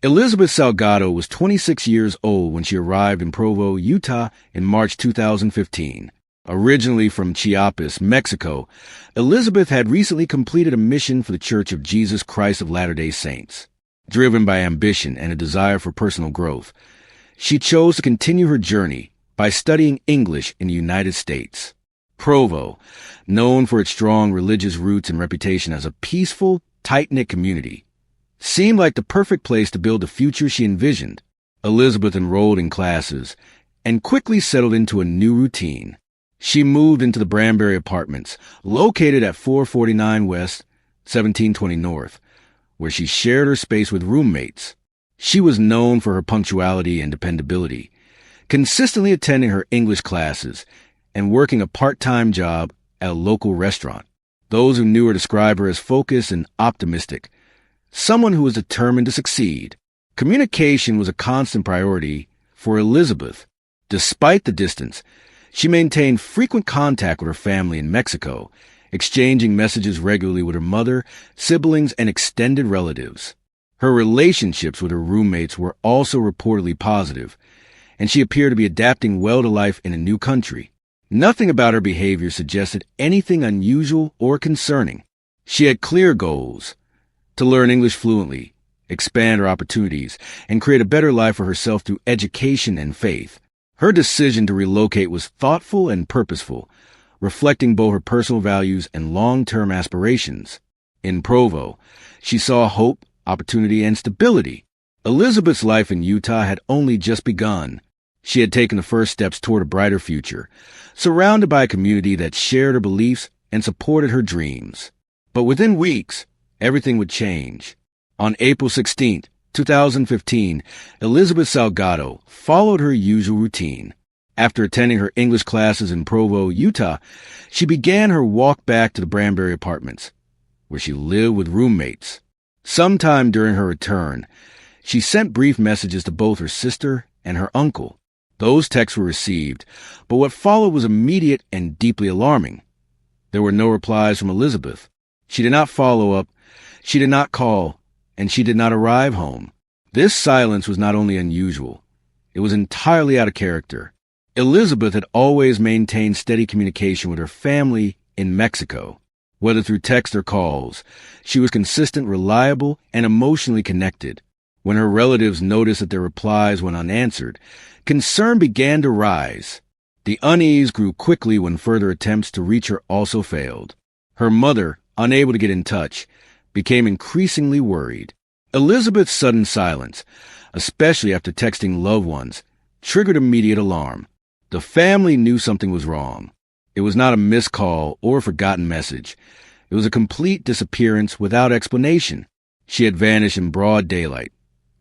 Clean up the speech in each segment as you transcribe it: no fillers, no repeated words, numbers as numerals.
Elizabeth Salgado was 26 years old when she arrived in Provo, Utah in March 2015. Originally from Chiapas, Mexico, Elizabeth had recently completed a mission for the Church of Jesus Christ of Latter-day Saints. Driven by ambition and a desire for personal growth, she chose to continue her journey by studying English in the United States. Provo, known for its strong religious roots and reputation as a peaceful, tight-knit community, seemed like the perfect place to build the future she envisioned. Elizabeth enrolled in classes and quickly settled into a new routine. She moved into the Branberry Apartments, located at 449 West, 1720 North, where she shared her space with roommates. She was known for her punctuality and dependability, consistently attending her English classes and working a part-time job at a local restaurant. Those who knew her described her as focused and optimistic, someone who was determined to succeed. Communication was a constant priority for Elizabeth. Despite the distance, she maintained frequent contact with her family in Mexico, exchanging messages regularly with her mother, siblings, and extended relatives. Her relationships with her roommates were also reportedly positive, and she appeared to be adapting well to life in a new country. Nothing about her behavior suggested anything unusual or concerning. She had clear goals: to learn English fluently, expand her opportunities, and create a better life for herself through education and faith. Her decision to relocate was thoughtful and purposeful, reflecting both her personal values and long-term aspirations. In Provo, she saw hope, opportunity, and stability. Elizabeth's life in Utah had only just begun. She had taken the first steps toward a brighter future, surrounded by a community that shared her beliefs and supported her dreams. But within weeks, everything would change. On April 16, 2015, Elizabeth Salgado followed her usual routine. After attending her English classes in Provo, Utah, she began her walk back to the Branberry Apartments, where she lived with roommates. Sometime during her return, she sent brief messages to both her sister and her uncle. Those texts were received, but what followed was immediate and deeply alarming. There were no replies from Elizabeth. She did not follow up, she did not call, and she did not arrive home. This silence was not only unusual, it was entirely out of character. Elizabeth had always maintained steady communication with her family in Mexico. Whether through text or calls, she was consistent, reliable, and emotionally connected. When her relatives noticed that their replies went unanswered, concern began to rise. The unease grew quickly when further attempts to reach her also failed. Her mother, unable to get in touch, became increasingly worried. Elizabeth's sudden silence, especially after texting loved ones, triggered immediate alarm. The family knew something was wrong. It was not a missed call or a forgotten message. It was a complete disappearance without explanation. She had vanished in broad daylight,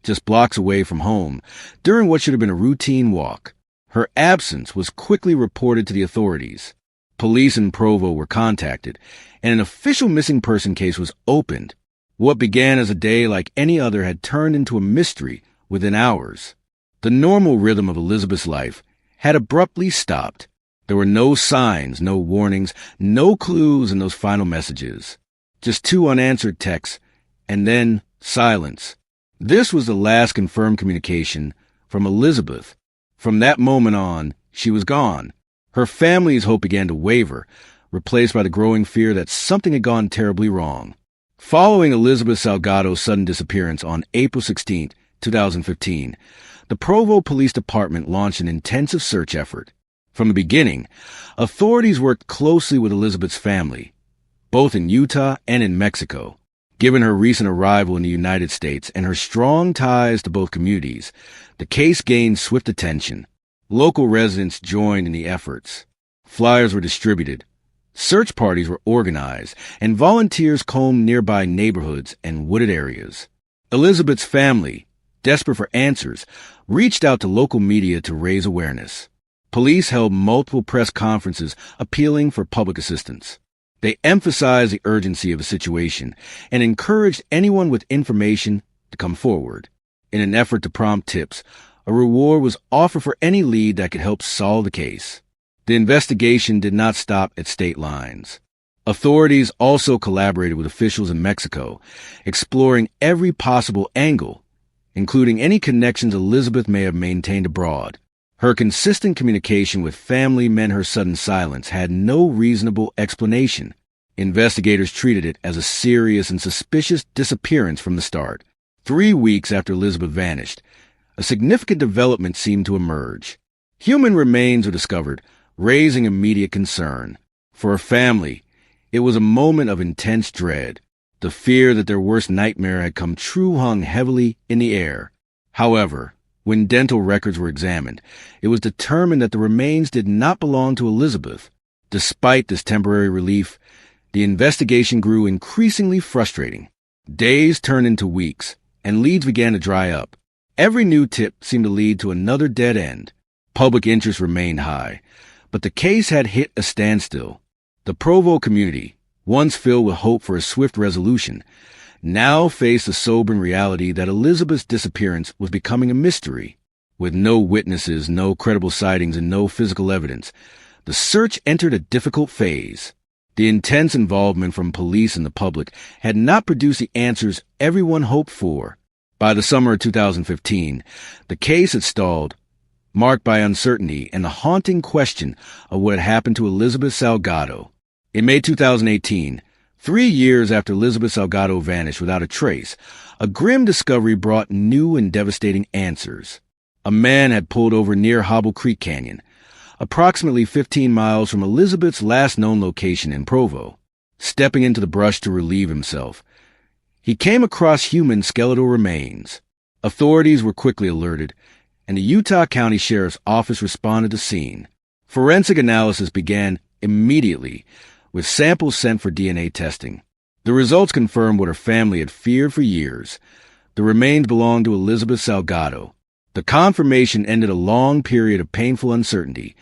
just blocks away from home, during what should have been a routine walk. Her absence was quickly reported to the authorities. Police in Provo were contacted, and an official missing person case was opened. What began as a day like any other had turned into a mystery within hours. The normal rhythm of Elizabeth's life had abruptly stopped. There were no signs, no warnings, no clues in those final messages. Just two unanswered texts, and then silence. This was the last confirmed communication from Elizabeth. From that moment on, she was gone. Her family's hope began to waver, replaced by the growing fear that something had gone terribly wrong. Following Elizabeth Salgado's sudden disappearance on April 16, 2015, the Provo Police Department launched an intensive search effort. From the beginning, authorities worked closely with Elizabeth's family, both in Utah and in Mexico. Given her recent arrival in the United States and her strong ties to both communities, the case gained swift attention. Local residents joined in the efforts. Flyers were distributed, search parties were organized, and volunteers combed nearby neighborhoods and wooded areas. Elizabeth's family, desperate for answers, reached out to local media to raise awareness. Police held multiple press conferences appealing for public assistance. They emphasized the urgency of the situation and encouraged anyone with information to come forward. In an effort to prompt tips, a reward was offered for any lead that could help solve the case. The investigation did not stop at state lines. Authorities also collaborated with officials in Mexico, exploring every possible angle, including any connections Elizabeth may have maintained abroad. Her consistent communication with family meant her sudden silence had no reasonable explanation. Investigators treated it as a serious and suspicious disappearance from the start. 3 weeks after Elizabeth vanished, a significant development seemed to emerge. Human remains were discovered, raising immediate concern. For her family, it was a moment of intense dread. The fear that their worst nightmare had come true hung heavily in the air. However, when dental records were examined, it was determined that the remains did not belong to Elizabeth. Despite this temporary relief, the investigation grew increasingly frustrating. Days turned into weeks, and leads began to dry up. Every new tip seemed to lead to another dead end. Public interest remained high, but the case had hit a standstill. The Provo community, once filled with hope for a swift resolution, now faced the sobering reality that Elizabeth's disappearance was becoming a mystery. With no witnesses, no credible sightings, and no physical evidence, the search entered a difficult phase. The intense involvement from police and the public had not produced the answers everyone hoped for. By the summer of 2015, the case had stalled, marked by uncertainty and the haunting question of what had happened to Elizabeth Salgado. In May 2018, 3 years after Elizabeth Salgado vanished without a trace, a grim discovery brought new and devastating answers. A man had pulled over near Hobble Creek Canyon, approximately 15 miles from Elizabeth's last known location in Provo. Stepping into the brush to relieve himself, he came across human skeletal remains. Authorities were quickly alerted, and the Utah County Sheriff's Office responded to the scene. Forensic analysis began immediately, with samples sent for DNA testing. The results confirmed what her family had feared for years. The remains belonged to Elizabeth Salgado. The confirmation ended a long period of painful uncertainty,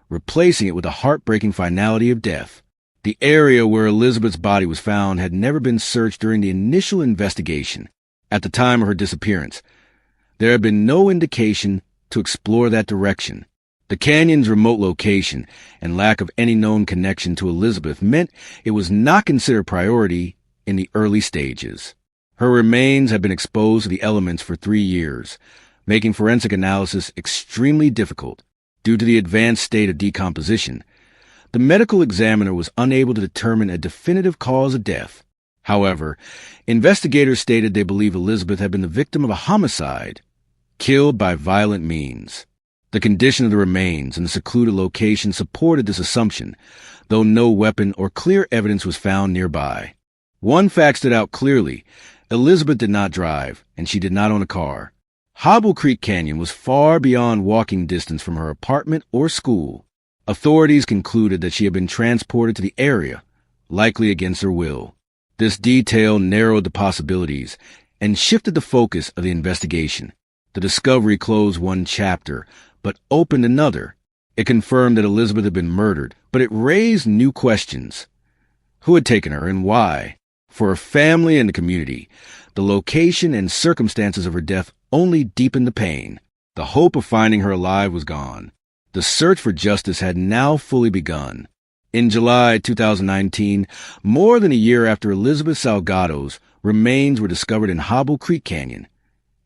replacing it with the heartbreaking finality of death. The area where Elizabeth's body was found had never been searched during the initial investigation. At the time of her disappearance, there had been no indication to explore that direction. The canyon's remote location and lack of any known connection to Elizabeth meant it was not considered priority in the early stages. Her remains had been exposed to the elements for 3 years, making forensic analysis extremely difficult. Due to the advanced state of decomposition, the medical examiner was unable to determine a definitive cause of death. However, investigators stated they believe Elizabeth had been the victim of a homicide, killed by violent means. The condition of the remains and the secluded location supported this assumption, though no weapon or clear evidence was found nearby. One fact stood out clearly: Elizabeth did not drive, and she did not own a car. Hobble Creek Canyon was far beyond walking distance from her apartment or school. Authorities concluded that she had been transported to the area, likely against her will. This detail narrowed the possibilities and shifted the focus of the investigation. The discovery closed one chapter, but opened another. It confirmed that Elizabeth had been murdered, but it raised new questions. Who had taken her and why? For her family and the community, the location and circumstances of her death only deepened the pain. The hope of finding her alive was gone. The search for justice had now fully begun. In July 2019, more than a year after Elizabeth Salgado's remains were discovered in Hobble Creek Canyon,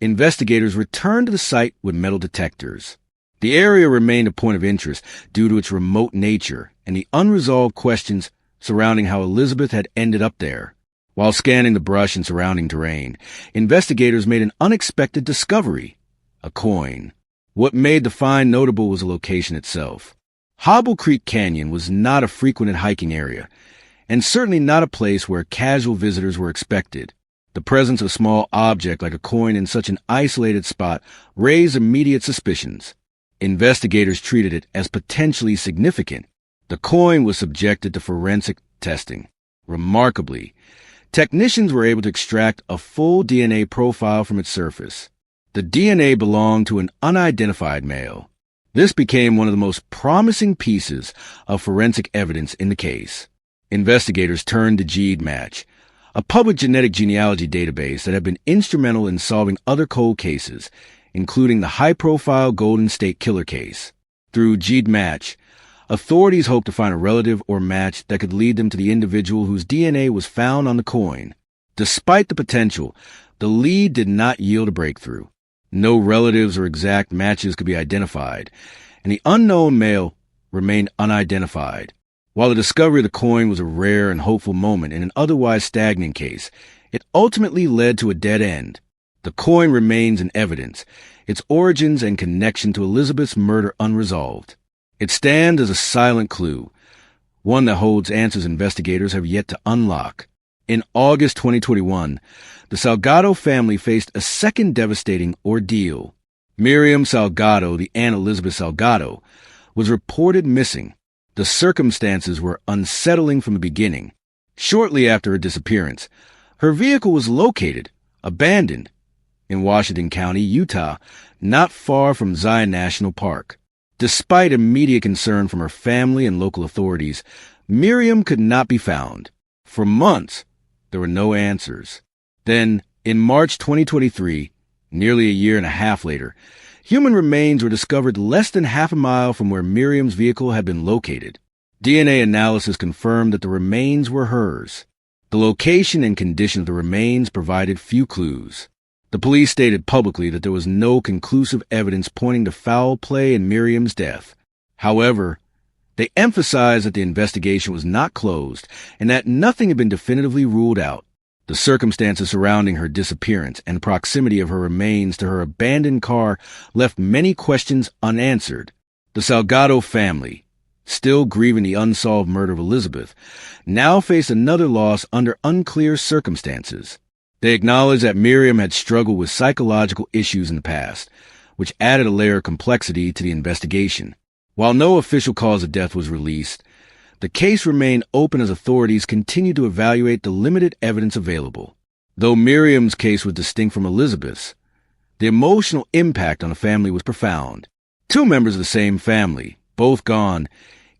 investigators returned to the site with metal detectors. The area remained a point of interest due to its remote nature and the unresolved questions surrounding how Elizabeth had ended up there. While scanning the brush and surrounding terrain, investigators made an unexpected discovery: a coin. What made the find notable was the location itself. Hobble Creek Canyon was not a frequented hiking area, and certainly not a place where casual visitors were expected. The presence of a small object like a coin in such an isolated spot raised immediate suspicions. Investigators treated it as potentially significant. The coin was subjected to forensic testing. Remarkably, technicians were able to extract a full DNA profile from its surface. The DNA belonged to an unidentified male. This became one of the most promising pieces of forensic evidence in the case. Investigators turned to GEDmatch, a public genetic genealogy database that had been instrumental in solving other cold cases, including the high-profile Golden State Killer case. Through GEDmatch, authorities hoped to find a relative or match that could lead them to the individual whose DNA was found on the coin. Despite the potential, the lead did not yield a breakthrough. No relatives or exact matches could be identified, and the unknown male remained unidentified. While the discovery of the coin was a rare and hopeful moment in an otherwise stagnant case, it ultimately led to a dead end. The coin remains in evidence, its origins and connection to Elizabeth's murder unresolved. It stands as a silent clue, one that holds answers investigators have yet to unlock. In August 2021, the Salgado family faced a second devastating ordeal. Miriam Salgado, the Aunt Elizabeth Salgado, was reported missing. The circumstances were unsettling from the beginning. Shortly after her disappearance, her vehicle was located, abandoned, in Washington County, Utah, not far from Zion National Park. Despite immediate concern from her family and local authorities, Miriam could not be found. For months, there were no answers. Then, in March 2023, nearly a year and a half later, human remains were discovered less than half a mile from where Miriam's vehicle had been located. DNA analysis confirmed that the remains were hers. The location and condition of the remains provided few clues. The police stated publicly that there was no conclusive evidence pointing to foul play in Miriam's death. However, they emphasized that the investigation was not closed and that nothing had been definitively ruled out. The circumstances surrounding her disappearance and proximity of her remains to her abandoned car left many questions unanswered. The Salgado family, still grieving the unsolved murder of Elizabeth, now faced another loss under unclear circumstances. They acknowledged that Miriam had struggled with psychological issues in the past, which added a layer of complexity to the investigation. While no official cause of death was released, the case remained open as authorities continued to evaluate the limited evidence available. Though Miriam's case was distinct from Elizabeth's, the emotional impact on the family was profound. Two members of the same family, both gone,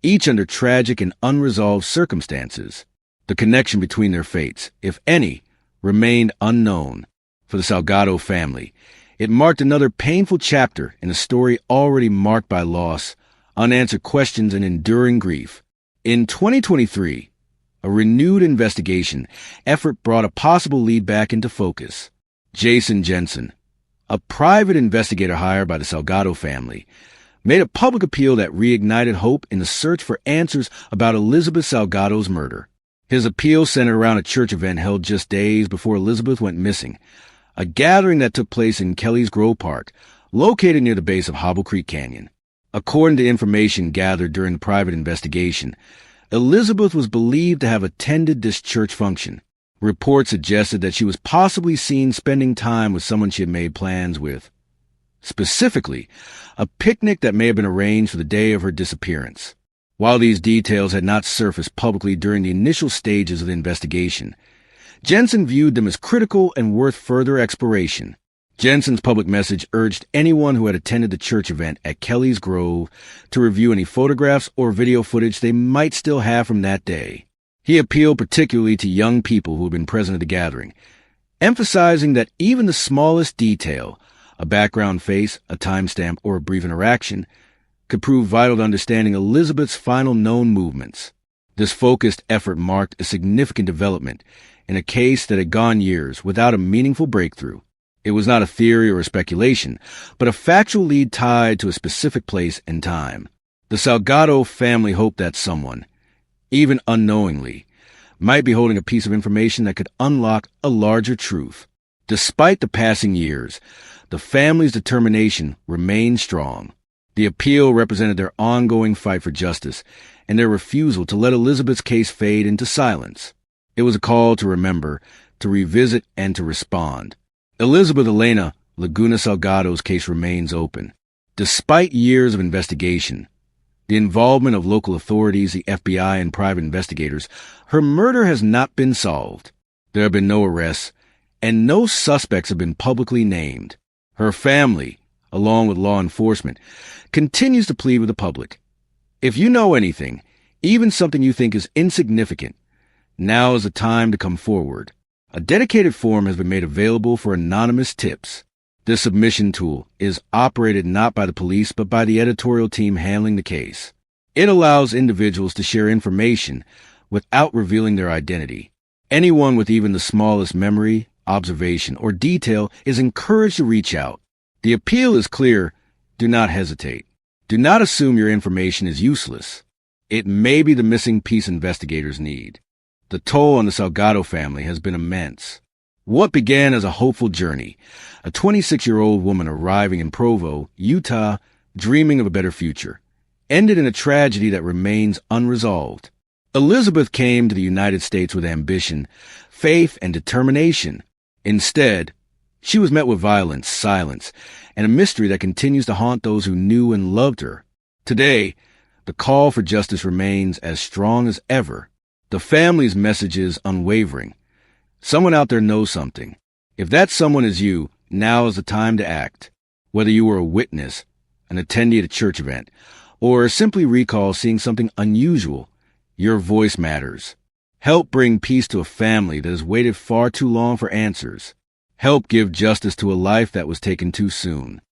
each under tragic and unresolved circumstances. The connection between their fates, if any, remained unknown. For the Salgado family, it marked another painful chapter in a story already marked by loss, unanswered questions, and enduring grief. In 2023, a renewed investigation effort brought a possible lead back into focus. Jason Jensen, a private investigator hired by the Salgado family, made a public appeal that reignited hope in the search for answers about Elizabeth Salgado's murder. His appeal centered around a church event held just days before Elizabeth went missing, a gathering that took place in Kelly's Grove Park, located near the base of Hobble Creek Canyon. According to information gathered during the private investigation, Elizabeth was believed to have attended this church function. Reports suggested that she was possibly seen spending time with someone she had made plans with. Specifically, a picnic that may have been arranged for the day of her disappearance. While these details had not surfaced publicly during the initial stages of the investigation, Jensen viewed them as critical and worth further exploration. Jensen's public message urged anyone who had attended the church event at Kelly's Grove to review any photographs or video footage they might still have from that day. He appealed particularly to young people who had been present at the gathering, emphasizing that even the smallest detail, a background face, a timestamp, or a brief interaction, could prove vital to understanding Elizabeth's final known movements. This focused effort marked a significant development in a case that had gone years without a meaningful breakthrough. It was not a theory or a speculation, but a factual lead tied to a specific place and time. The Salgado family hoped that someone, even unknowingly, might be holding a piece of information that could unlock a larger truth. Despite the passing years, the family's determination remained strong. The appeal represented their ongoing fight for justice and their refusal to let Elizabeth's case fade into silence. It was a call to remember, to revisit, and to respond. Elizabeth Elena Laguna Salgado's case remains open. Despite years of investigation, the involvement of local authorities, the FBI, and private investigators, her murder has not been solved. There have been no arrests, and no suspects have been publicly named. Her family, along with law enforcement, continues to plead with the public. If you know anything, even something you think is insignificant, now is the time to come forward. A dedicated form has been made available for anonymous tips. This submission tool is operated not by the police but by the editorial team handling the case. It allows individuals to share information without revealing their identity. Anyone with even the smallest memory, observation, or detail is encouraged to reach out. The appeal is clear. Do not hesitate. Do not assume your information is useless. It may be the missing piece investigators need. The toll on the Salgado family has been immense. What began as a hopeful journey, a 26-year-old woman arriving in Provo, Utah, dreaming of a better future, ended in a tragedy that remains unresolved. Elizabeth came to the United States with ambition, faith, and determination. Instead, she was met with violence, silence, and a mystery that continues to haunt those who knew and loved her. Today, the call for justice remains as strong as ever. The family's message is unwavering. Someone out there knows something. If that someone is you, now is the time to act. Whether you were a witness, an attendee at a church event, or simply recall seeing something unusual, your voice matters. Help bring peace to a family that has waited far too long for answers. Help give justice to a life that was taken too soon.